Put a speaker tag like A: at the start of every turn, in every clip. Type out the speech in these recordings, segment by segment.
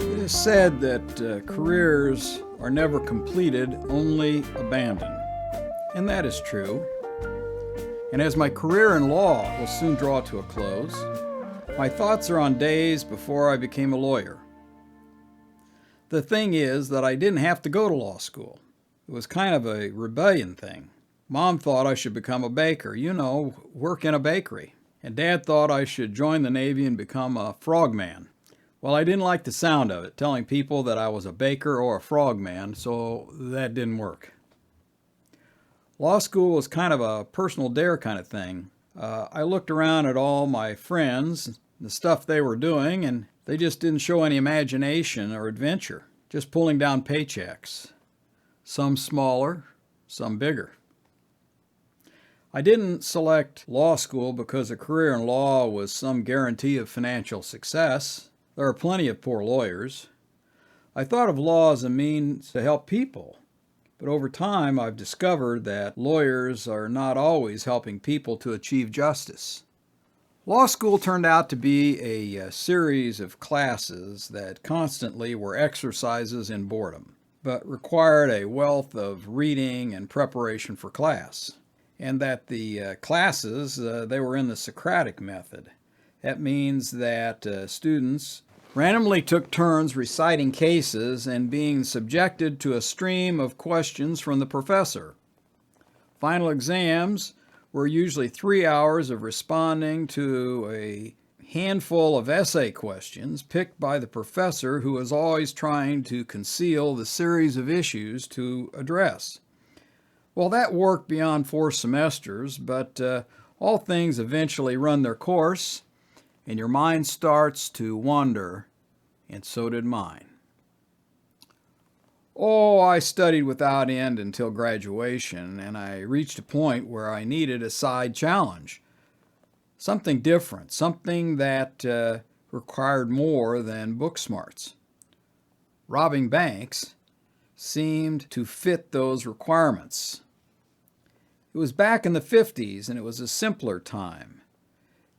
A: It is said that careers are never completed, only abandoned. And that is true. And as my career in law will soon draw to a close, my thoughts are on days before I became a lawyer. The thing is that I didn't have to go to law school. It was kind of a rebellion thing. Mom thought I should become a baker, work in a bakery. And Dad thought I should join the Navy and become a frogman. Well, I didn't like the sound of it, telling people that I was a baker or a frogman, so that didn't work. Law school was kind of a personal dare kind of thing. I looked around at all my friends, the stuff they were doing, and they just didn't show any imagination or adventure, just pulling down paychecks. Some smaller, some bigger. I didn't select law school because a career in law was some guarantee of financial success. There are plenty of poor lawyers. I thought of law as a means to help people, but over time I've discovered that lawyers are not always helping people to achieve justice. Law school turned out to be a series of classes that constantly were exercises in boredom, but required a wealth of reading and preparation for class. And that the classes, they were in the Socratic method. That means that students randomly took turns reciting cases and being subjected to a stream of questions from the professor. Final exams were usually 3 hours of responding to a handful of essay questions picked by the professor, who was always trying to conceal the series of issues to address. Well, that worked beyond 4 semesters, but all things eventually run their course, and your mind starts to wander, and so did mine. Oh, I studied without end until graduation, and I reached a point where I needed a side challenge. Something different, something that required more than book smarts. Robbing banks seemed to fit those requirements. It was back in the 50s, and it was a simpler time.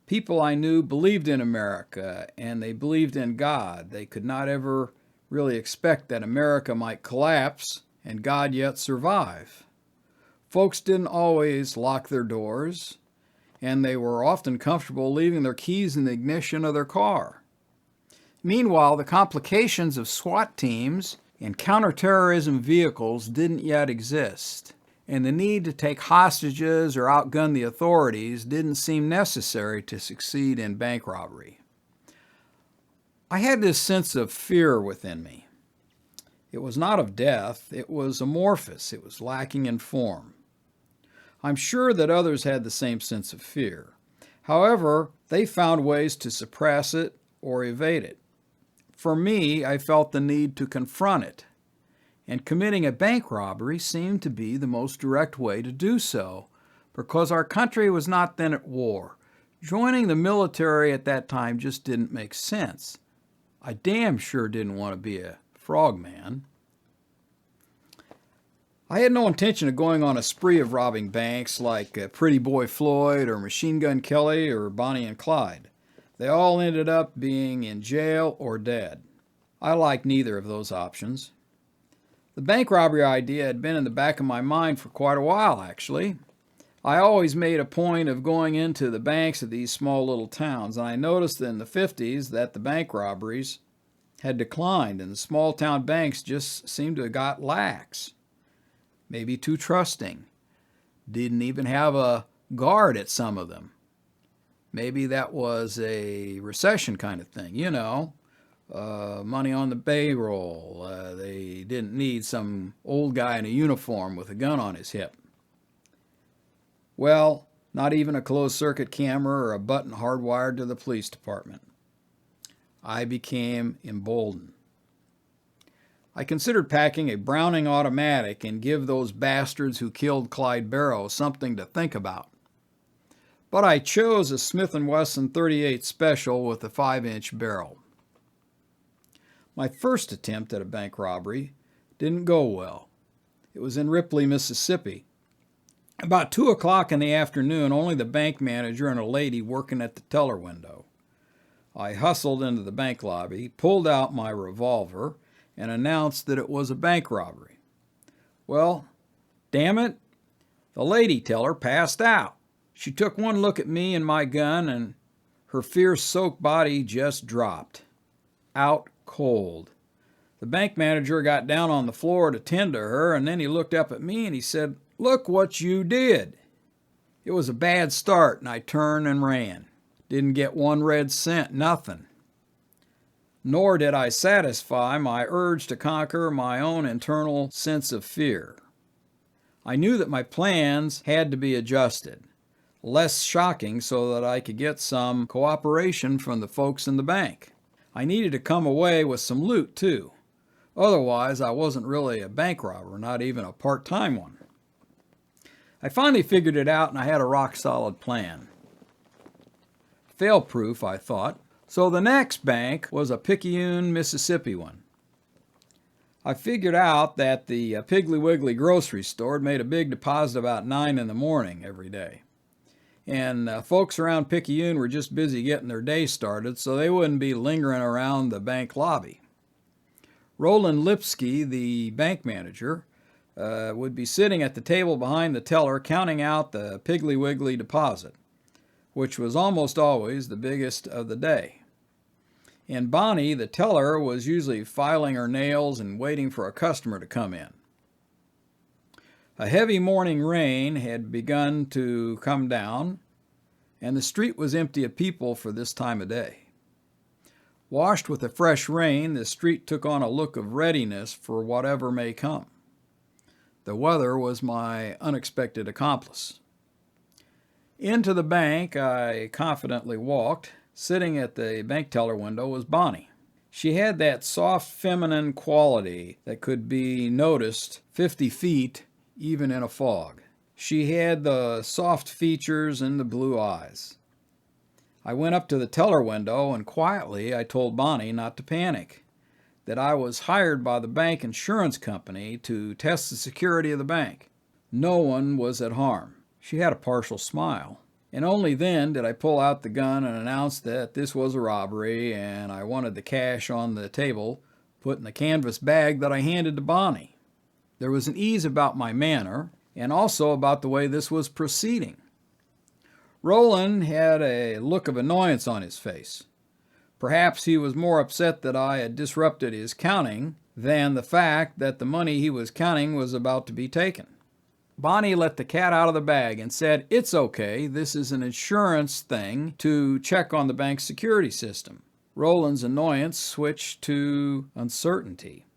A: People I knew believed in America, and they believed in God. They could not ever really expect that America might collapse and God yet survive. Folks didn't always lock their doors, and they were often comfortable leaving their keys in the ignition of their car. Meanwhile, the complications of SWAT teams and counterterrorism vehicles didn't yet exist, and the need to take hostages or outgun the authorities didn't seem necessary to succeed in bank robbery. I had this sense of fear within me. It was not of death, it was amorphous, it was lacking in form. I'm sure that others had the same sense of fear. However, they found ways to suppress it or evade it. For me, I felt the need to confront it, and committing a bank robbery seemed to be the most direct way to do so, because our country was not then at war. Joining the military at that time just didn't make sense. I damn sure didn't want to be a frogman. I had no intention of going on a spree of robbing banks like Pretty Boy Floyd or Machine Gun Kelly or Bonnie and Clyde. They all ended up being in jail or dead. I liked neither of those options. The bank robbery idea had been in the back of my mind for quite a while, actually. I always made a point of going into the banks of these small little towns, and I noticed in the 50s that the bank robberies had declined, and the small town banks just seemed to have got lax, maybe too trusting, didn't even have a guard at some of them. Maybe that was a recession kind of thing, money on the payroll. They didn't need some old guy in a uniform with a gun on his hip. Well, not even a closed-circuit camera or a button hardwired to the police department. I became emboldened. I considered packing a Browning automatic and give those bastards who killed Clyde Barrow something to think about. but I chose a Smith & Wesson 38 Special with a 5-inch barrel. My first attempt at a bank robbery didn't go well. It was in Ripley, Mississippi. About 2 o'clock in the afternoon, only the bank manager and a lady working at the teller window. I hustled into the bank lobby, pulled out my revolver, and announced that it was a bank robbery. Well, damn it, the lady teller passed out. She took one look at me and my gun, and her fear-soaked body just dropped. Out cold. The bank manager got down on the floor to tend to her, and then he looked up at me and he said, "Look what you did." It was a bad start, and I turned and ran. Didn't get one red cent, nothing. Nor did I satisfy my urge to conquer my own internal sense of fear. I knew that my plans had to be adjusted, less shocking so that I could get some cooperation from the folks in the bank. I needed to come away with some loot, too. Otherwise, I wasn't really a bank robber, not even a part-time one. I finally figured it out, and I had a rock-solid plan. Fail-proof, I thought. So the next bank was a Picayune, Mississippi one. I figured out that the Piggly Wiggly grocery store had made a big deposit about 9 in the morning every day. And folks around Picayune were just busy getting their day started, so they wouldn't be lingering around the bank lobby. Roland Lipsky, the bank manager, would be sitting at the table behind the teller counting out the Piggly Wiggly deposit, which was almost always the biggest of the day. And Bonnie, the teller, was usually filing her nails and waiting for a customer to come in. A heavy morning rain had begun to come down, and the street was empty of people for this time of day. Washed with the fresh rain, the street took on a look of readiness for whatever may come. The weather was my unexpected accomplice. Into the bank I confidently walked. Sitting at the bank teller window was Bonnie. She had that soft feminine quality that could be noticed 50 feet even in a fog. She had the soft features and the blue eyes. I went up to the teller window and quietly I told Bonnie not to panic, that I was hired by the bank insurance company to test the security of the bank. No one was at harm. She had a partial smile. And only then did I pull out the gun and announce that this was a robbery and I wanted the cash on the table put in the canvas bag that I handed to Bonnie. There was an ease about my manner and also about the way this was proceeding. Roland had a look of annoyance on his face. Perhaps he was more upset that I had disrupted his counting than the fact that the money he was counting was about to be taken. Bonnie let the cat out of the bag and said, "It's okay, this is an insurance thing to check on the bank's security system." Roland's annoyance switched to uncertainty.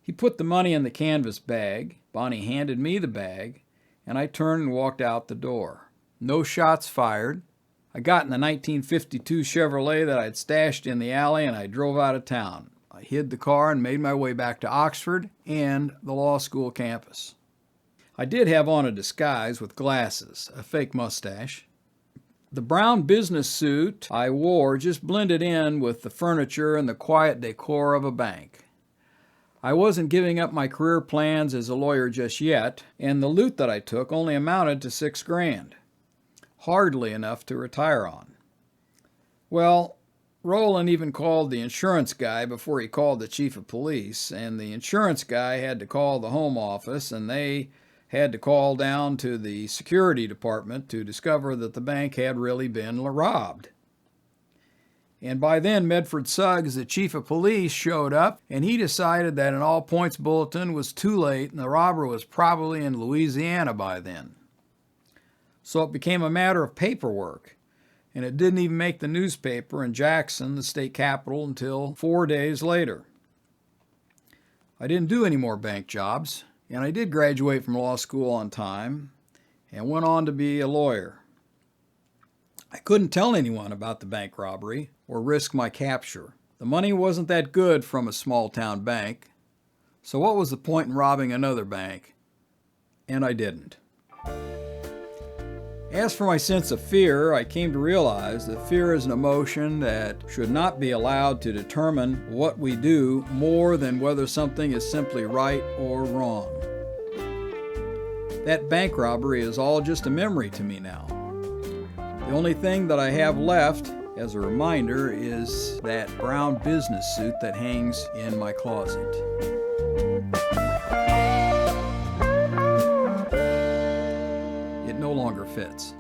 A: He put the money in the canvas bag. Bonnie handed me the bag, and I turned and walked out the door. No shots fired. I got in the 1952 Chevrolet that I'd stashed in the alley, and I drove out of town. I hid the car and made my way back to Oxford and the law school campus. I did have on a disguise with glasses, a fake mustache. The brown business suit I wore just blended in with the furniture and the quiet decor of a bank. I wasn't giving up my career plans as a lawyer just yet, and the loot that I took only amounted to $6 grand. Hardly enough to retire on. Well, Roland even called the insurance guy before he called the chief of police, and the insurance guy had to call the home office, and they had to call down to the security department to discover that the bank had really been robbed. And by then, Medford Suggs, the chief of police, showed up, and he decided that an all-points bulletin was too late, and the robber was probably in Louisiana by then. So it became a matter of paperwork, and it didn't even make the newspaper in Jackson, the state capital, until 4 days later. I didn't do any more bank jobs. And I did graduate from law school on time and went on to be a lawyer. I couldn't tell anyone about the bank robbery or risk my capture. The money wasn't that good from a small-town bank, so what was the point in robbing another bank? And I didn't. As for my sense of fear, I came to realize that fear is an emotion that should not be allowed to determine what we do more than whether something is simply right or wrong. That bank robbery is all just a memory to me now. The only thing that I have left as a reminder is that brown business suit that hangs in my closet. It no longer fits.